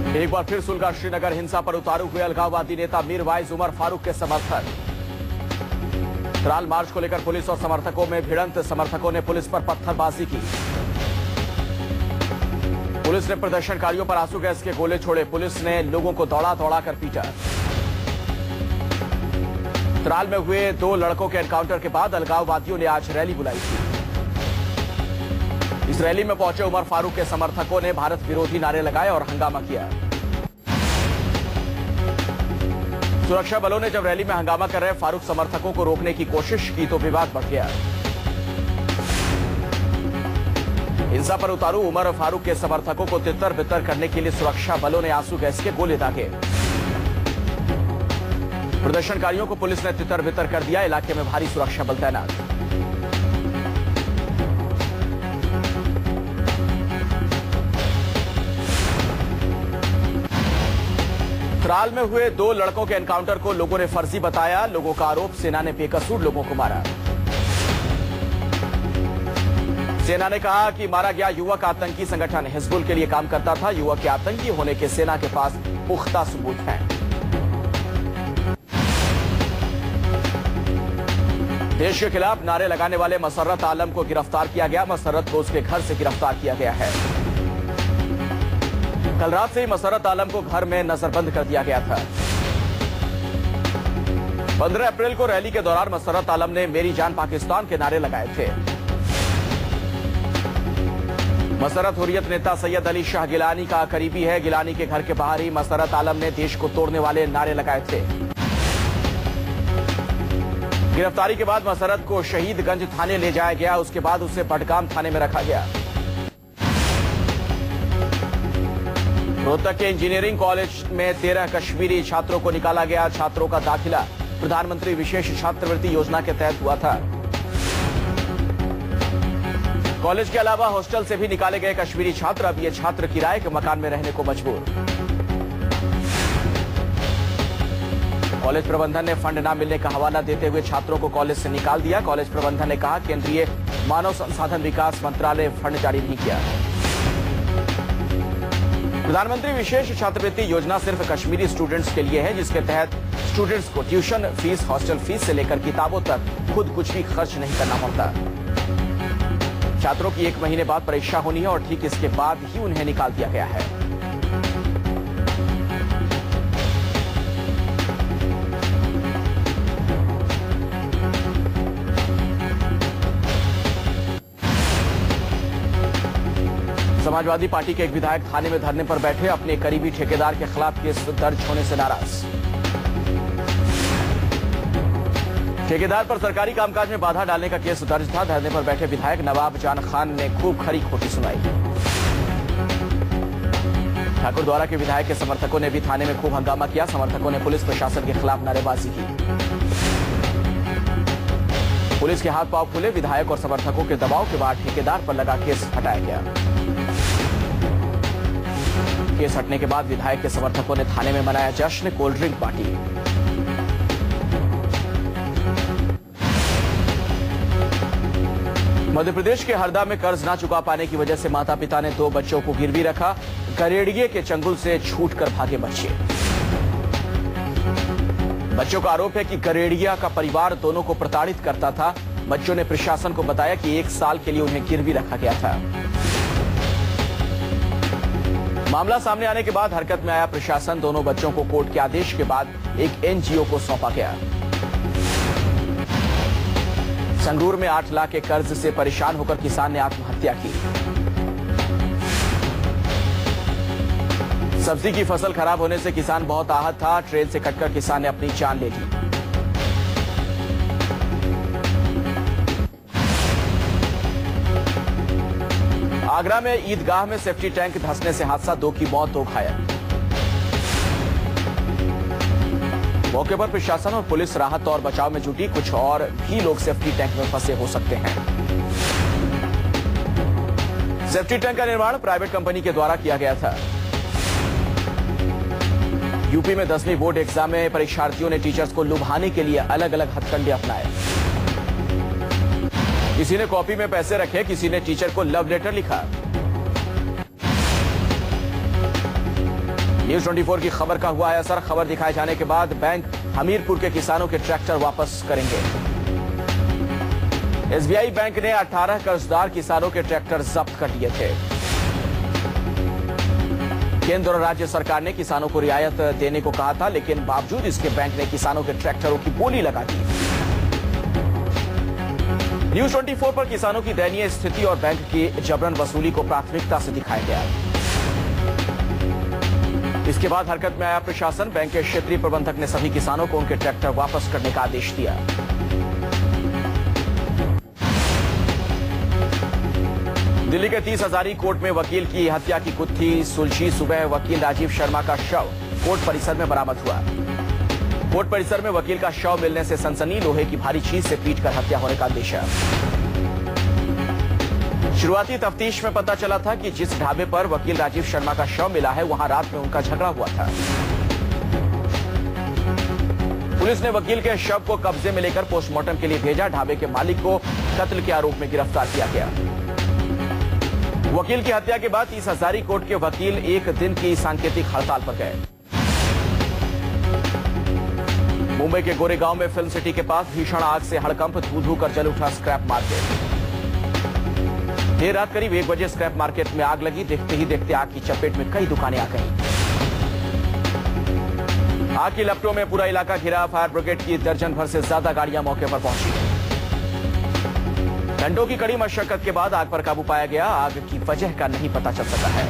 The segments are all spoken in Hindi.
एक बार फिर सुलगा श्रीनगर हिंसा पर उतारू हुए अलगाववादी नेता मीरवाइज उमर फारूक के समर्थक। त्राल मार्च को लेकर पुलिस और समर्थकों में भिड़ंत, समर्थकों ने पुलिस पर पत्थरबाजी की। पुलिस ने प्रदर्शनकारियों पर आंसू गैस के गोले छोड़े। पुलिस ने लोगों को दौड़ा दौड़ा कर पीटा। त्राल में हुए 2 लड़कों के एनकाउंटर के बाद अलगाववादियों ने आज रैली बुलाई थी। इस रैली में पहुंचे उमर फारूक के समर्थकों ने भारत विरोधी नारे लगाए और हंगामा किया। सुरक्षा बलों ने जब रैली में हंगामा कर रहे फारूक समर्थकों को रोकने की कोशिश की तो विवाद बढ़ गया। हिंसा पर उतारू उमर फारूक के समर्थकों को तितर बितर करने के लिए सुरक्षा बलों ने आंसू गैस के गोले दागे। प्रदर्शनकारियों को पुलिस ने तितर बितर कर दिया। इलाके में भारी सुरक्षा बल तैनात। त्राल में हुए 2 लड़कों के एनकाउंटर को लोगों ने फर्जी बताया। लोगों का आरोप, सेना ने बेकसूर लोगों को मारा। सेना ने कहा कि मारा गया युवक आतंकी संगठन हिजबुल के लिए काम करता था। युवक के आतंकी होने के सेना के पास पुख्ता सबूत हैं। देश के खिलाफ नारे लगाने वाले मसर्रत आलम को गिरफ्तार किया गया। मसर्रत को उसके घर से गिरफ्तार किया गया है। कल रात से ही मसर्रत आलम को घर में नजरबंद कर दिया गया था। 15 अप्रैल को रैली के दौरान मसर्रत आलम ने मेरी जान पाकिस्तान के नारे लगाए थे। मसर्रत हुर्रियत नेता सैयद अली शाह गिलानी का करीबी है। गिलानी के घर के बाहर ही मसर्रत आलम ने देश को तोड़ने वाले नारे लगाए थे। गिरफ्तारी के बाद मसर्रत को शहीदगंज थाने ले जाया गया। उसके बाद उसे बडगाम थाने में रखा गया। रोहतक के इंजीनियरिंग कॉलेज में 13 कश्मीरी छात्रों को निकाला गया। छात्रों का दाखिला प्रधानमंत्री विशेष छात्रवृत्ति योजना के तहत हुआ था। कॉलेज के अलावा हॉस्टल से भी निकाले गए कश्मीरी छात्र। अब ये छात्र किराए के मकान में रहने को मजबूर। कॉलेज प्रबंधन ने फंड न मिलने का हवाला देते हुए छात्रों को कॉलेज से निकाल दिया। कॉलेज प्रबंधन ने कहा केंद्रीय मानव संसाधन विकास मंत्रालय फंड जारी नहीं किया। प्रधानमंत्री विशेष छात्रवृत्ति योजना सिर्फ कश्मीरी स्टूडेंट्स के लिए है, जिसके तहत स्टूडेंट्स को ट्यूशन फीस, हॉस्टल फीस से लेकर किताबों तक खुद कुछ भी खर्च नहीं करना पड़ता। छात्रों की 1 महीने बाद परीक्षा होनी है और ठीक इसके बाद ही उन्हें निकाल दिया गया है। समाजवादी पार्टी के एक विधायक थाने में धरने पर बैठे। अपने करीबी ठेकेदार के खिलाफ केस दर्ज होने से नाराज। ठेकेदार पर सरकारी कामकाज में बाधा डालने का केस दर्ज था। धरने पर बैठे विधायक नवाब जान खान ने खूब खरी खोटी सुनाई। ठाकुर द्वारा के विधायक के समर्थकों ने भी थाने में खूब हंगामा किया। समर्थकों ने पुलिस प्रशासन के खिलाफ नारेबाजी की। पुलिस के हाथ पांव खुले। विधायक और समर्थकों के दबाव के बाद ठेकेदार पर लगा केस हटाया गया। केस हटने के बाद विधायक के समर्थकों ने थाने में मनाया जश्न, cold drink party. Madhya Pradesh के हरदा में कर्ज ना चुका पाने की वजह से माता पिता ने 2 बच्चों को गिरवी रखा। गरेड़िए के चंगुल से छूटकर भागे बच्चे। बच्चों का आरोप है कि गरेड़िया का परिवार दोनों को प्रताड़ित करता था। बच्चों ने प्रशासन को बताया कि 1 साल के लिए उन्हें गिरवी रखा गया था। मामला सामने आने के बाद हरकत में आया प्रशासन। दोनों बच्चों को कोर्ट के आदेश के बाद एक एनजीओ को सौंपा गया। संगरूर में 8 लाख के कर्ज से परेशान होकर किसान ने आत्महत्या की। सब्जी की फसल खराब होने से किसान बहुत आहत था। ट्रेन से कटकर किसान ने अपनी जान ले ली। आगरा में ईदगाह में सेफ्टी टैंक धंसने से हादसा। 2 की मौत, 2 घायल। मौके पर प्रशासन और पुलिस राहत और बचाव में जुटी। कुछ और भी लोग सेफ्टी टैंक में फंसे हो सकते हैं। सेफ्टी टैंक का निर्माण प्राइवेट कंपनी के द्वारा किया गया था। यूपी में 10वीं बोर्ड एग्जाम में परीक्षार्थियों ने टीचर्स को लुभाने के लिए अलग अलग हथकंडे अपनाए। किसी ने कॉपी में पैसे रखे, किसी ने टीचर को लव लेटर लिखा। न्यूज 24 की खबर का हुआ है असर। खबर दिखाए जाने के बाद बैंक हमीरपुर के किसानों के ट्रैक्टर वापस करेंगे। एसबीआई बैंक ने 18 कर्जदार किसानों के ट्रैक्टर जब्त कर लिए थे। केंद्र और राज्य सरकार ने किसानों को रियायत देने को कहा था, लेकिन बावजूद इसके बैंक ने किसानों के ट्रैक्टरों की बोली लगा दी। न्यूज 24 पर किसानों की दयनीय स्थिति और बैंक की जबरन वसूली को प्राथमिकता से दिखाया गया। इसके बाद हरकत में आया प्रशासन। बैंक के क्षेत्रीय प्रबंधक ने सभी किसानों को उनके ट्रैक्टर वापस करने का आदेश दिया। दिल्ली के 30 हजारी कोर्ट में वकील की हत्या की गुत्थी सुलझी। सुबह वकील राजीव शर्मा का शव कोर्ट परिसर में बरामद हुआ। कोर्ट परिसर में वकील का शव मिलने से सनसनी। लोहे की भारी चीज से पीटकर हत्या होने का अंदेशा। शुरुआती तफ्तीश में पता चला था कि जिस ढाबे पर वकील राजीव शर्मा का शव मिला है, वहां रात में उनका झगड़ा हुआ था। पुलिस ने वकील के शव को कब्जे में लेकर पोस्टमार्टम के लिए भेजा। ढाबे के मालिक को कत्ल के आरोप में गिरफ्तार किया गया। वकील की हत्या के बाद 30 हजारी कोर्ट के वकील एक दिन की सांकेतिक हड़ताल पर गए। मुंबई के गोरेगांव में फिल्म सिटी के पास भीषण आग से हड़कंप। धू-धू कर जल उठा स्क्रैप मार्केट। देर रात करीब 1 बजे स्क्रैप मार्केट में आग लगी। देखते ही देखते आग की चपेट में कई दुकानें आ गईं। आग की लपटों में पूरा इलाका घिरा। फायर ब्रिगेड की दर्जन भर से ज्यादा गाड़ियां मौके पर पहुंची। घंटों की कड़ी मशक्कत के बाद आग पर काबू पाया गया। आग की वजह का नहीं पता चल सका है।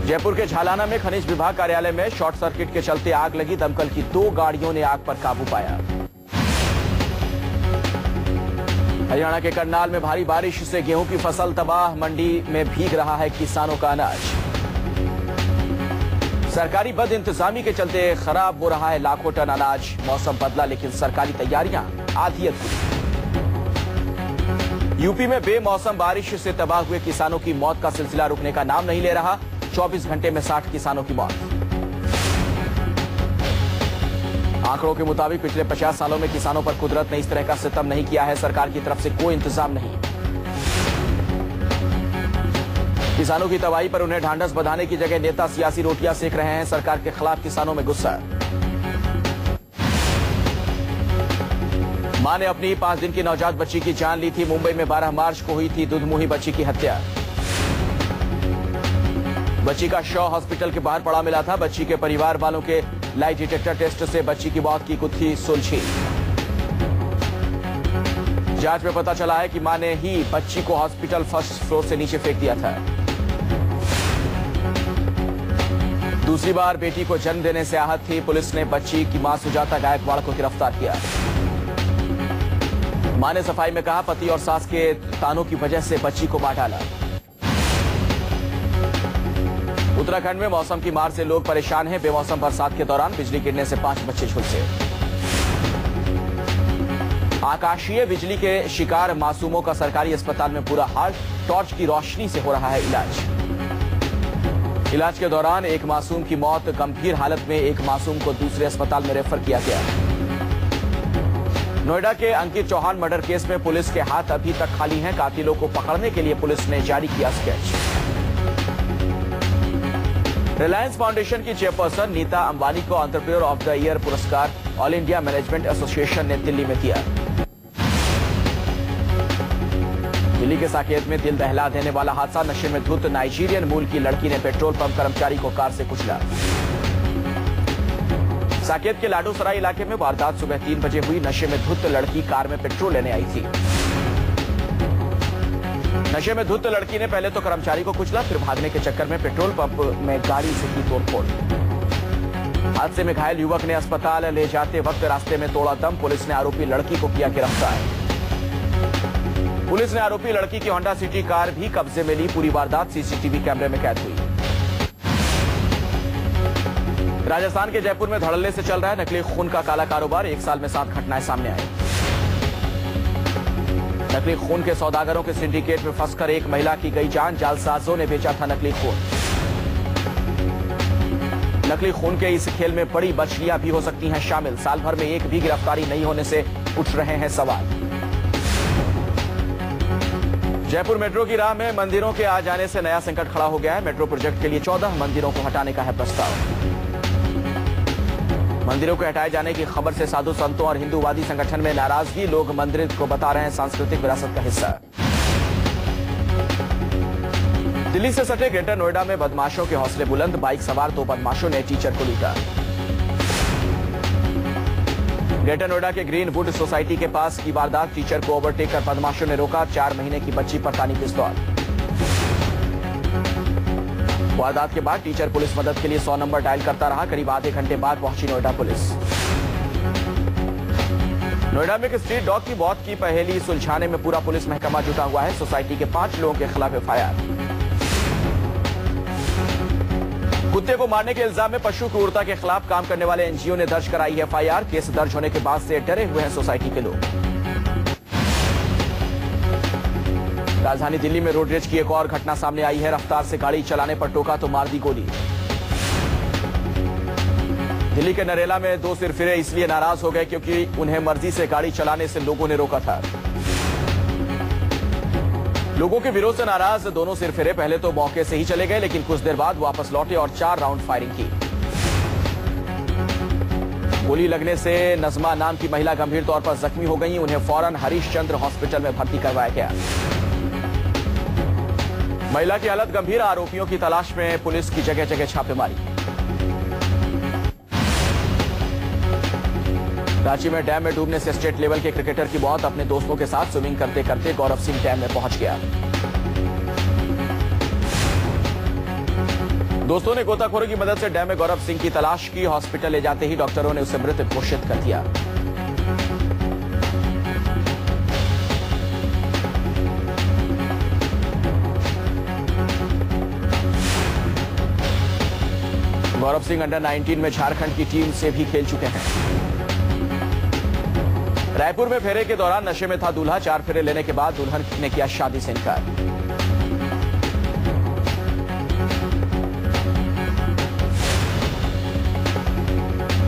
जयपुर के झालाना में खनिज विभाग कार्यालय में शॉर्ट सर्किट के चलते आग लगी। दमकल की 2 गाड़ियों ने आग पर काबू पाया। हरियाणा के करनाल में भारी बारिश से गेहूं की फसल तबाह। मंडी में भीग रहा है किसानों का अनाज। सरकारी बद इंतजामी के चलते खराब हो रहा है लाखों टन अनाज। मौसम बदला लेकिन सरकारी तैयारियां आधी अधूरी। यूपी में बेमौसम बारिश से तबाह हुए किसानों की मौत का सिलसिला रुकने का नाम नहीं ले रहा। 24 घंटे में 60 किसानों की मौत। आंकड़ों के मुताबिक पिछले 50 सालों में किसानों पर कुदरत ने इस तरह का सितम नहीं किया है। सरकार की तरफ से कोई इंतजाम नहीं। किसानों की तबाही पर उन्हें ढांढस बंधाने की जगह नेता सियासी रोटियां सेक रहे हैं। सरकार के खिलाफ किसानों में गुस्सा। मां ने अपनी 5 दिन की नवजात बच्ची की जान ली थी। मुंबई में 12 मार्च को हुई थी दुधमुही बच्ची की हत्या। बच्ची का शव हॉस्पिटल के बाहर पड़ा मिला था। बच्ची के परिवार वालों के लाई डिटेक्टर टेस्ट से बच्ची की मौत की गुत्थी सुलझी। जांच में पता चला है कि मां ने ही बच्ची को हॉस्पिटल फर्स्ट फ्लोर से नीचे फेंक दिया था। दूसरी बार बेटी को जन्म देने से आहत थी। पुलिस ने बच्ची की मां सुजाता गायकवाड़ को गिरफ्तार किया। मां ने सफाई में कहा, पति और सास के तानों की वजह से बच्ची को मार डाला। उत्तराखंड में मौसम की मार से लोग परेशान हैं। बेमौसम बरसात के दौरान बिजली गिरने से 5 बच्चे झुलसे। आकाशीय बिजली के शिकार मासूमों का सरकारी अस्पताल में बुरा हाल। टॉर्च की रोशनी से हो रहा है इलाज। इलाज के दौरान एक मासूम की मौत। गंभीर हालत में एक मासूम को दूसरे अस्पताल में रेफर किया गया। नोएडा के अंकित चौहान मर्डर केस में पुलिस के हाथ अभी तक खाली हैं। कातिलों को पकड़ने के लिए पुलिस ने जारी किया स्केच। रिलायंस फाउंडेशन की चेयरपर्सन नीता अंबानी को एंटरप्रेन्योर ऑफ द ईयर पुरस्कार ऑल इंडिया मैनेजमेंट एसोसिएशन ने दिल्ली में दिया। दिल्ली के साकेत में दिल दहला देने वाला हादसा। नशे में धुत नाइजीरियन मूल की लड़की ने पेट्रोल पंप कर्मचारी को कार से कुचला। साकेत के लाडू सराय इलाके में वारदात सुबह 3 बजे हुई। नशे में धुत लड़की कार में पेट्रोल लेने आई थी। नशे में धुत लड़की ने पहले तो कर्मचारी को कुचला, फिर भागने के चक्कर में पेट्रोल पंप में गाड़ी से की तोड़फोड़। हादसे में घायल युवक ने अस्पताल ले जाते वक्त रास्ते में तोड़ा दम। पुलिस ने आरोपी लड़की को किया गिरफ्तार। पुलिस ने आरोपी लड़की की होंडा सिटी कार भी कब्जे में ली। पूरी वारदात सीसीटीवी कैमरे में कैद हुई। राजस्थान के जयपुर में धड़ल्ले से चल रहा है नकली खून का काला कारोबार। 1 साल में 7 घटनाएं सामने आई। नकली खून के सौदागरों के सिंडिकेट में फंसकर एक महिला की गई जान। जालसाजों ने बेचा था नकली खून। नकली खून के इस खेल में बड़ी बछलियां भी हो सकती हैं शामिल। साल भर में एक भी गिरफ्तारी नहीं होने से उठ रहे हैं सवाल। जयपुर मेट्रो की राह में मंदिरों के आ जाने से नया संकट खड़ा हो गया है। मेट्रो प्रोजेक्ट के लिए 14 मंदिरों को हटाने का है प्रस्ताव। मंदिरों को हटाए जाने की खबर से साधु संतों और हिंदूवादी संगठन में नाराजगी। लोग मंदिर को बता रहे हैं सांस्कृतिक विरासत का हिस्सा। दिल्ली से सटे ग्रेटर नोएडा में बदमाशों के हौसले बुलंद। बाइक सवार 2 बदमाशों ने टीचर को लूटा। ग्रेटर नोएडा के ग्रीनवुड सोसाइटी के पास की वारदात। टीचर को ओवरटेक कर बदमाशों ने रोका। 4 महीने की बच्ची पर तानी पिस्तौल। वारदात के बाद टीचर पुलिस मदद के लिए 100 नंबर डायल करता रहा। करीब आधे घंटे बाद पहुंची नोएडा पुलिस। नोएडा में एक स्ट्रीट डॉग की मौत की पहेली सुलझाने में पूरा पुलिस महकमा जुटा हुआ है। सोसाइटी के 5 लोगों के खिलाफ एफआईआर। कुत्ते को मारने के इल्जाम में पशु क्रूरता के खिलाफ काम करने वाले एनजीओ ने दर्ज कराई है एफआईआर। केस दर्ज होने के बाद से डरे हुए हैं सोसाइटी के लोग। राजधानी दिल्ली में रोड रेज की एक और घटना सामने आई है। रफ्तार से गाड़ी चलाने पर टोका तो मार दी गोली। दिल्ली के नरेला में 2 सिरफिरे इसलिए नाराज हो गए क्योंकि उन्हें मर्जी से गाड़ी चलाने से लोगों ने रोका था। लोगों के विरोध से नाराज दोनों सिरफिरे पहले तो मौके से ही चले गए, लेकिन कुछ देर बाद वापस लौटे और 4 राउंड फायरिंग की। गोली लगने से नजमा नाम की महिला गंभीर तौर पर जख्मी हो गई। उन्हें फौरन हरीशचंद्र हॉस्पिटल में भर्ती करवाया गया। महिला की हालत गंभीर। आरोपियों की तलाश में पुलिस की जगह जगह छापेमारी। रांची में डैम में डूबने से स्टेट लेवल के क्रिकेटर की मौत। अपने दोस्तों के साथ स्विमिंग करते करते गौरव सिंह डैम में पहुंच गया। दोस्तों ने गोताखोरों की मदद से डैम में गौरव सिंह की तलाश की। हॉस्पिटल ले जाते ही डॉक्टरों ने उसे मृत घोषित कर दिया। गौरव सिंह अंडर 19 में झारखंड की टीम से भी खेल चुके हैं। रायपुर में फेरे के दौरान नशे में था दूल्हा। 4 फेरे लेने के बाद दुल्हन ने किया शादी से इनकार।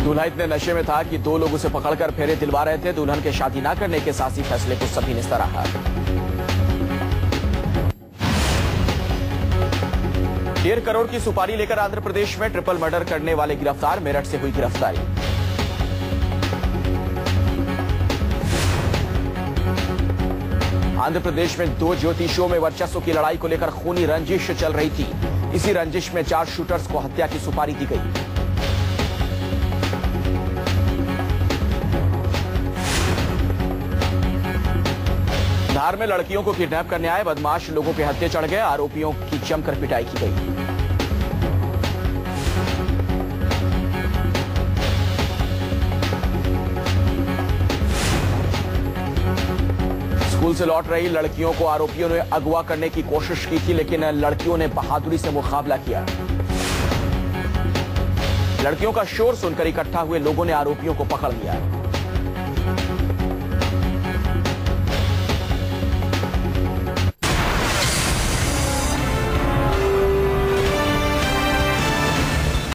दूल्हा इतने नशे में था कि 2 लोग उसे पकड़कर फेरे दिलवा रहे थे। दुल्हन के शादी न करने के सासी फैसले को सभी ने सराहा। 1.5 करोड़ की सुपारी लेकर आंध्र प्रदेश में ट्रिपल मर्डर करने वाले गिरफ्तार। मेरठ से हुई गिरफ्तारी। आंध्र प्रदेश में 2 ज्योतिषियों में वर्चस्व की लड़ाई को लेकर खूनी रंजिश चल रही थी। इसी रंजिश में 4 शूटर्स को हत्या की सुपारी दी गई। धार में लड़कियों को किडनैप करने आए बदमाश लोगों के हत्थे चढ़ गए। आरोपियों की जमकर पिटाई की गई। स्कूल से लौट रही लड़कियों को आरोपियों ने अगवा करने की कोशिश की थी, लेकिन लड़कियों ने बहादुरी से मुकाबला किया। लड़कियों का शोर सुनकर इकट्ठा हुए लोगों ने आरोपियों को पकड़ लिया।